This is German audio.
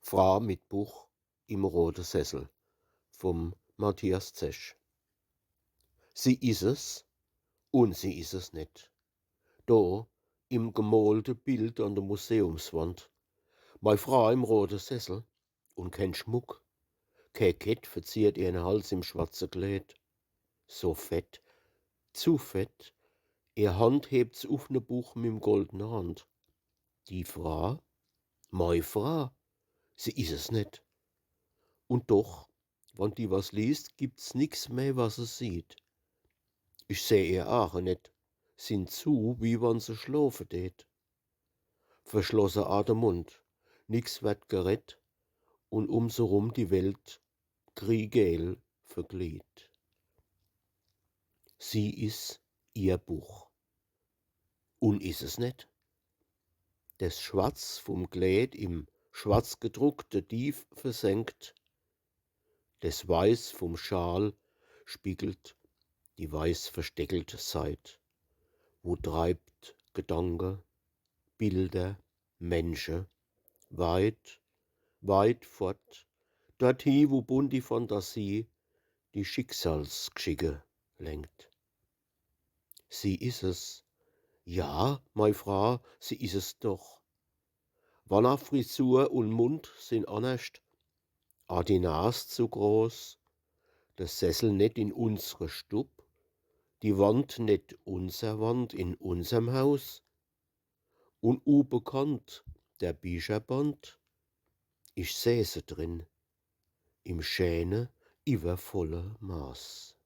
Fra mit Buch im roten Sessel vom Matthias Zesch. Sie is es und sie is es nicht. Da im gemalte Bild an der Museumswand. Mei Frau im roten Sessel und kein Schmuck. Kein Kett verziert ihren Hals im schwarze Kleid. So fett, zu fett. Ihr Hand hebt's auf ne Buch mit'm goldene Hand. Die Frau, mei Frau, sie is es nicht. Und doch, wann die was liest, gibt's nix mehr, was sie sieht. Ich seh ihr Augen nicht, sind zu, wie wann sie schlafen tät. Verschlossen a der Mund, nix wird gerett und so rum die Welt kriegel verglied. Sie is ihr Buch. Und is es nicht? Das Schwarz vom Kleid im schwarz gedruckte Tief versenkt, das Weiß vom Schal spiegelt die weiß versteckelte Zeit, wo treibt Gedanke, Bilder, Menschen, weit, weit fort, dorthin, wo bunt die Fantasie die Schicksalsgeschicke lenkt. Sie is es, ja, mei Frau, sie is es doch. Wann Frisur und Mund sind anerscht, a die Nas zu groß, der Sessel net in unsere Stub, die Wand net unser Wand in unserem Haus, und bekannt der Bücherband, ich säße drin, im schöne, übervolle Maß.